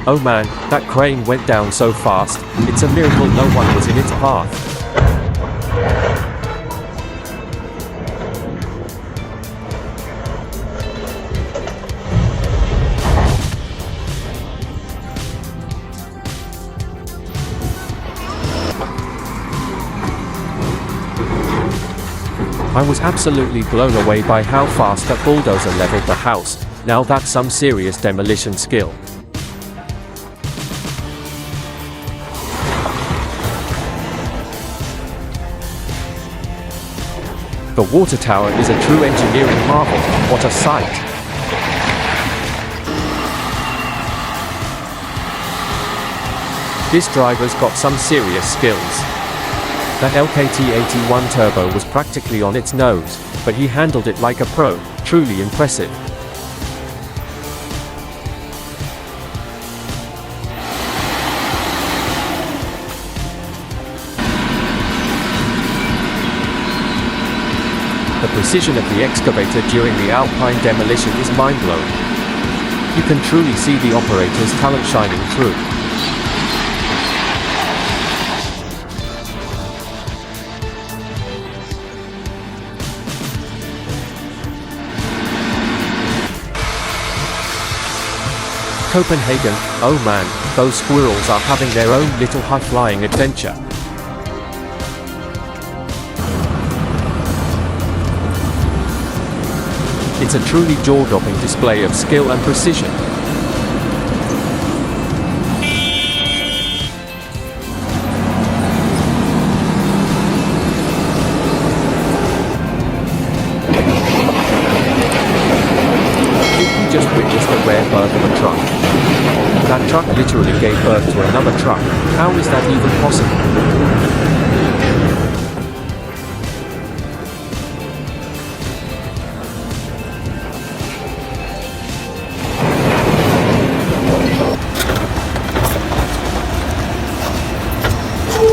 Oh man, that crane went down so fast. It's a miracle no one was in its path. I was absolutely blown away by how fast that bulldozer leveled the house. Now that's some serious demolition skill. The water tower is a true engineering marvel. What a sight! This driver's got some serious skills. That LKT81 turbo was practically on its nose, but he handled it like a pro. Truly impressive. The precision of the excavator during the Alpine demolition is mind-blowing. You can truly see the operator's talent shining through. Copenhagen, oh man, those squirrels are having their own little high-flying adventure. It's a truly jaw-dropping display of skill and precision. Just witnessed the rare birth of a truck. That truck literally gave birth to another truck. How is that even possible?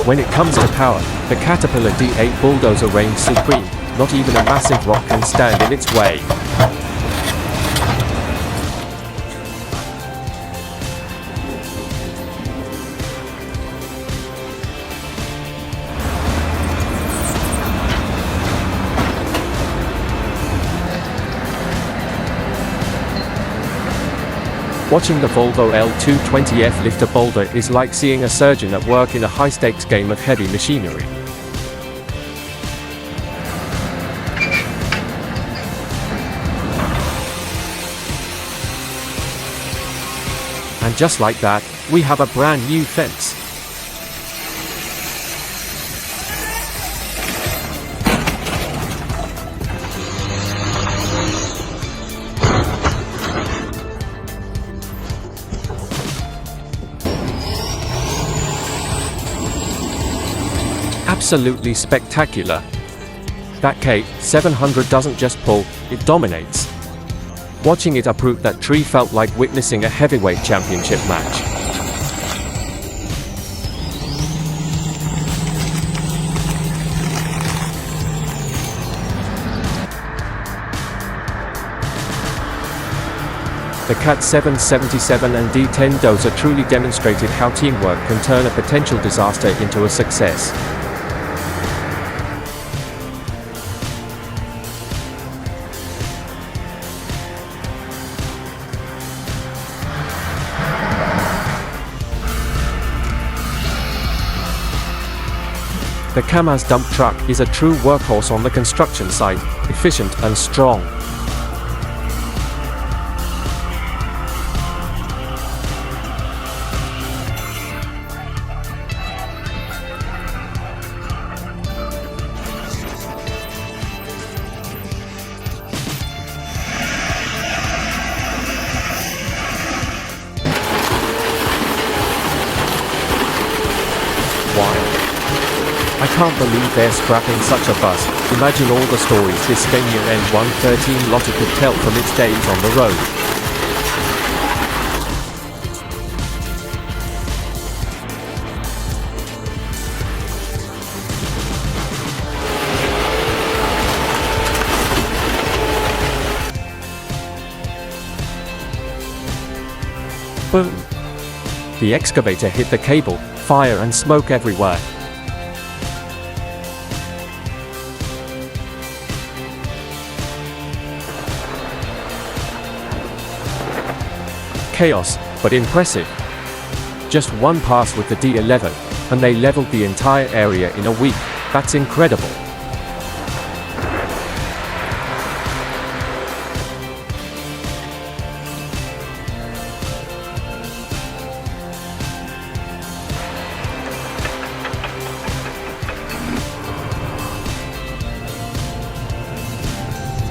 When it comes to power, the Caterpillar D8 bulldozer reigns supreme. Not even a massive rock can stand in its way. Watching the Volvo L220F lift a boulder is like seeing a surgeon at work in a high-stakes game of heavy machinery. And just like that, we have a brand new fence. Absolutely spectacular. That K700 doesn't just pull, it dominates. Watching it uproot that tree felt like witnessing a heavyweight championship match. The Cat 777 and D10 dozer truly demonstrated how teamwork can turn a potential disaster into a success. The Kamaz dump truck is a true workhorse on the construction site, efficient and strong. I can't believe they're scrapping such a bus. Imagine all the stories this Scania N113 Lotte could tell from its days on the road. Boom. The excavator hit the cable, fire and smoke everywhere. Chaos, but impressive. Just one pass with the D11, and they leveled the entire area in a week. That's incredible.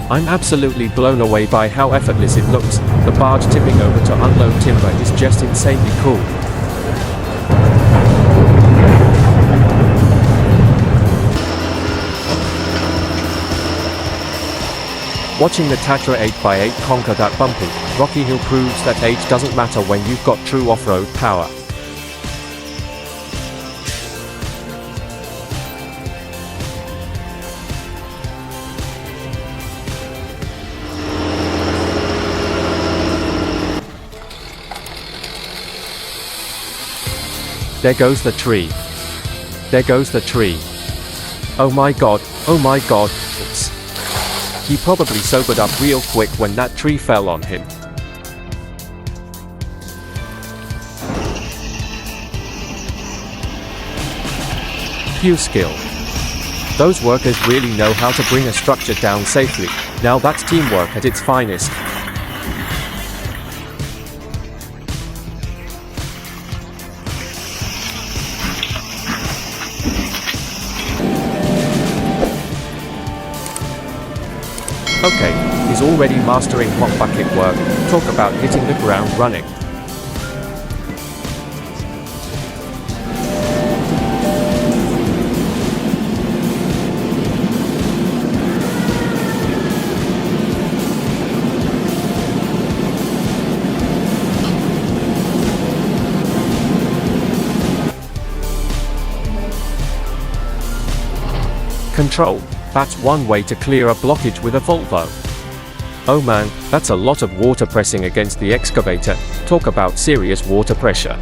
I'm absolutely blown away by how effortless it looks. The barge tipping over to unload timber is just insanely cool. Watching the Tatra 8x8 conquer that bumpy, rocky hill proves that age doesn't matter when you've got true off-road power. There goes the tree. There goes the tree. Oh my god, oh my god, oops. He probably sobered up real quick when that tree fell on him. Pure skill. Those workers really know how to bring a structure down safely. Now that's teamwork at its finest. Okay, he's already mastering hot bucket work. Talk about hitting the ground running. Control. That's one way to clear a blockage with a Volvo. Oh man, that's a lot of water pressing against the excavator. Talk about serious water pressure.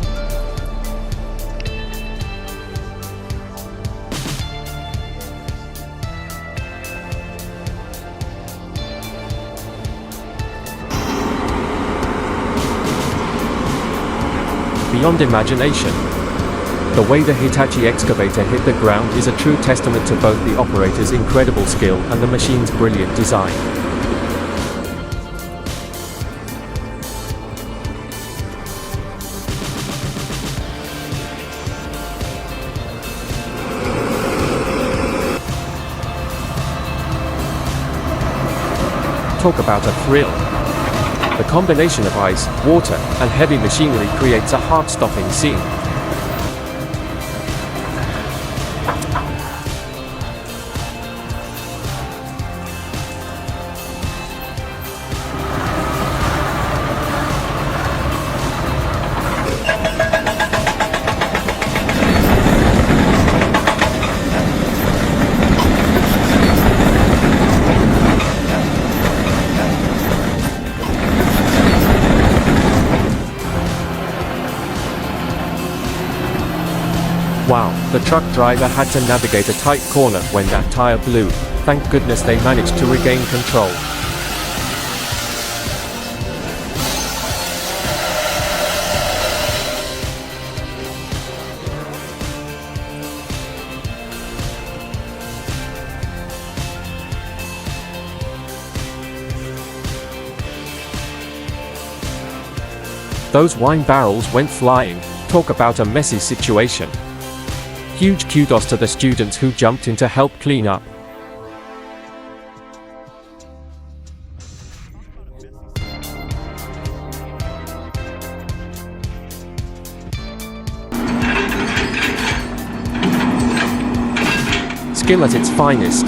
Beyond imagination. The way the Hitachi excavator hit the ground is a true testament to both the operator's incredible skill and the machine's brilliant design. Talk about a thrill. The combination of ice, water, and heavy machinery creates a heart-stopping scene. Wow, the truck driver had to navigate a tight corner when that tire blew. Thank goodness they managed to regain control. Those wine barrels went flying. Talk about a messy situation. Huge kudos to the students who jumped in to help clean up. Skill at its finest.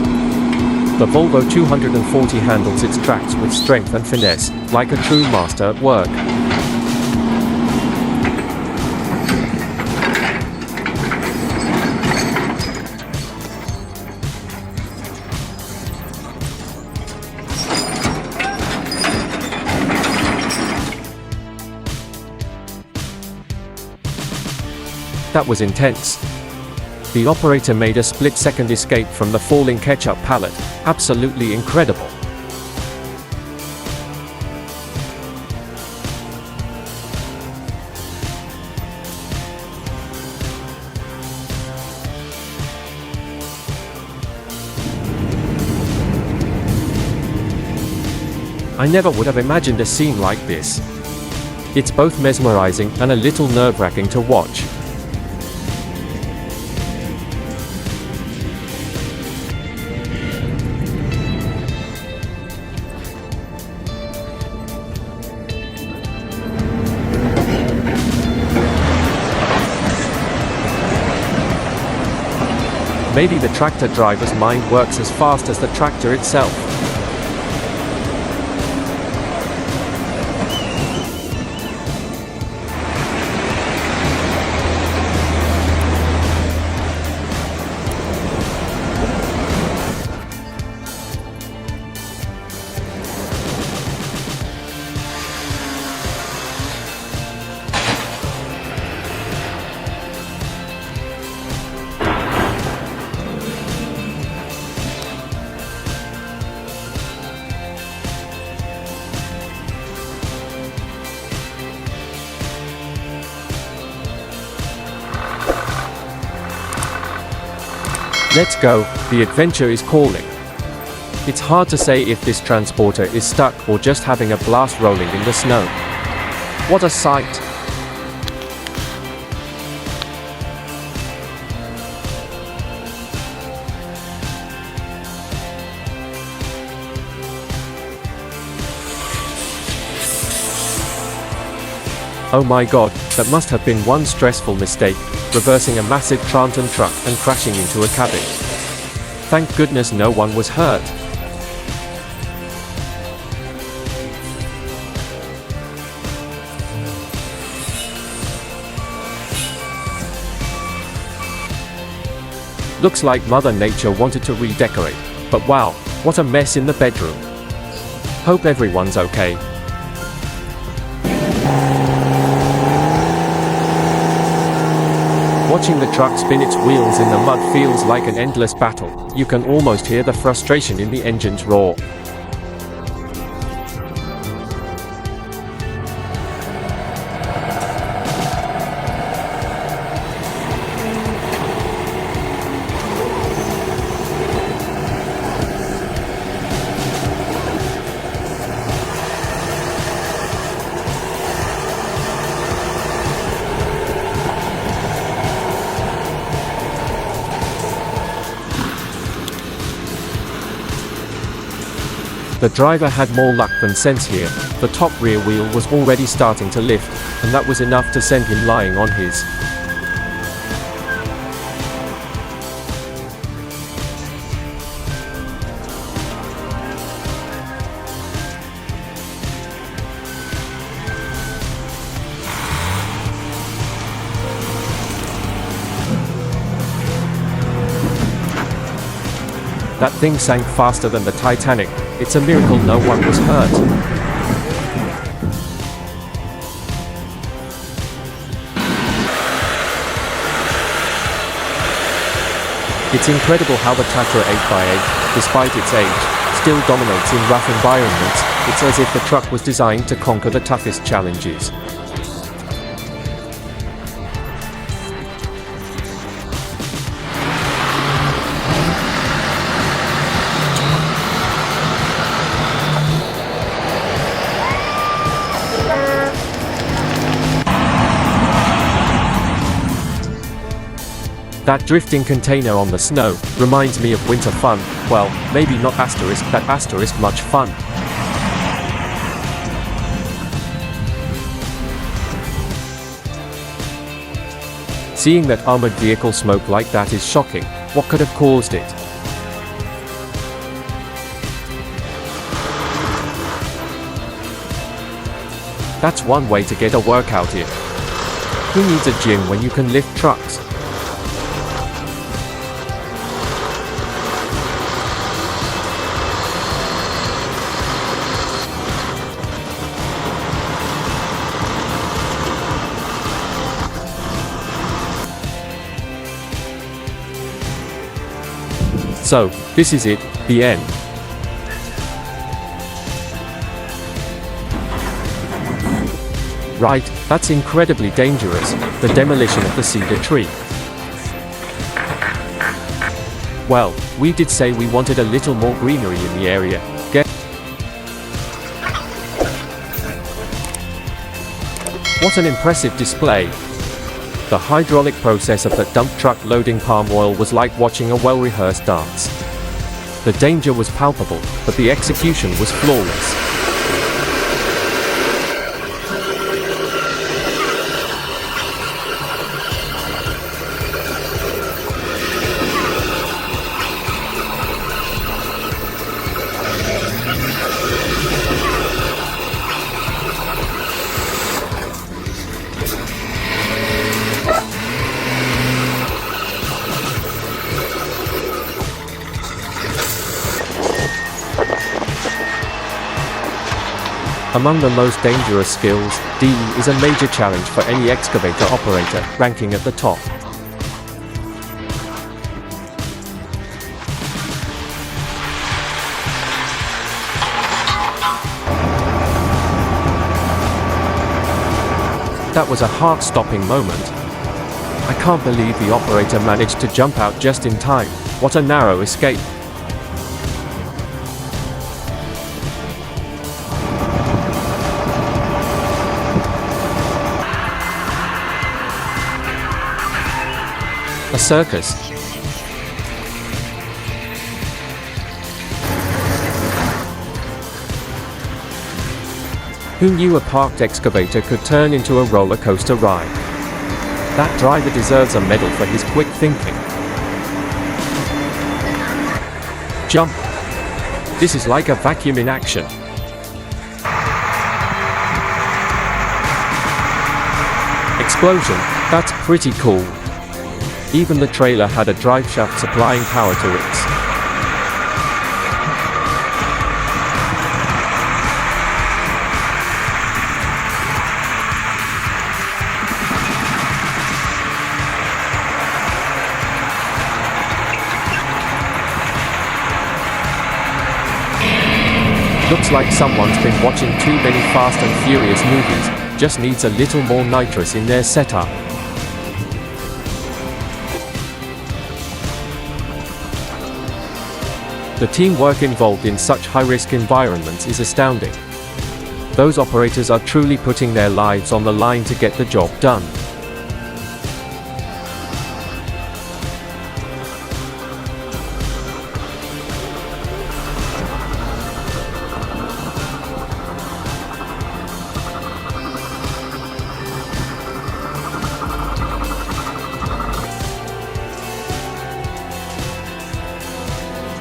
The Volvo 240 handles its tracks with strength and finesse, like a true master at work. That was intense. The operator made a split-second escape from the falling ketchup pallet. Absolutely incredible. I never would have imagined a scene like this. It's both mesmerizing and a little nerve-wracking to watch. Maybe the tractor driver's mind works as fast as the tractor itself. Let's go, the adventure is calling. It's hard to say if this transporter is stuck or just having a blast rolling in the snow. What a sight! Oh my god, that must have been one stressful mistake, reversing a massive Tranton truck and crashing into a cabin. Thank goodness no one was hurt. Looks like Mother Nature wanted to redecorate, but wow, what a mess in the bedroom. Hope everyone's okay. Watching the truck spin its wheels in the mud feels like an endless battle. You can almost hear the frustration in the engine's roar. The driver had more luck than sense here. The top rear wheel was already starting to lift, and that was enough to send him lying on his. That thing sank faster than the Titanic. It's a miracle no one was hurt. It's incredible how the Tatra 8x8, despite its age, still dominates in rough environments. It's as if the truck was designed to conquer the toughest challenges. That drifting container on the snow reminds me of winter fun. Well, maybe not asterisk, that asterisk much fun. Seeing that armored vehicle smoke like that is shocking. What could have caused it? That's one way to get a workout in. Who needs a gym when you can lift trucks? So, this is it, the end. Right, that's incredibly dangerous, the demolition of the cedar tree. Well, we did say we wanted a little more greenery in the area. What an impressive display! The hydraulic process of the dump truck loading palm oil was like watching a well-rehearsed dance. The danger was palpable, but the execution was flawless. Among the most dangerous skills, D is a major challenge for any excavator operator, ranking at the top. That was a heart-stopping moment. I can't believe the operator managed to jump out just in time. What a narrow escape. A circus. Who knew a parked excavator could turn into a roller coaster ride? That driver deserves a medal for his quick thinking. Jump! This is like a vacuum in action. Explosion, that's pretty cool. Even the trailer had a drive shaft supplying power to it. Looks like someone's been watching too many Fast and Furious movies, just needs a little more nitrous in their setup. The teamwork involved in such high-risk environments is astounding. Those operators are truly putting their lives on the line to get the job done.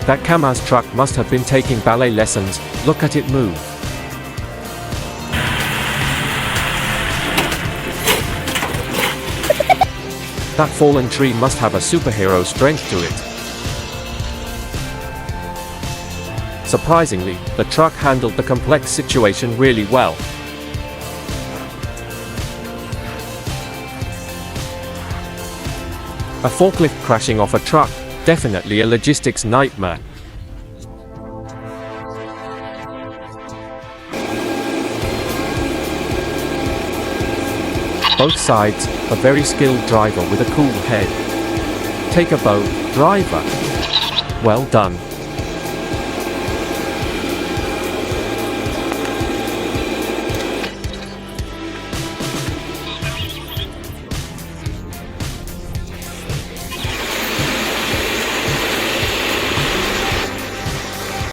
That Kamaz truck must have been taking ballet lessons, look at it move. That fallen tree must have a superhero strength to it. Surprisingly, the truck handled the complex situation really well. A forklift crashing off a truck, definitely a logistics nightmare. Both sides, a very skilled driver with a cool head. Take a bow, driver. Well done.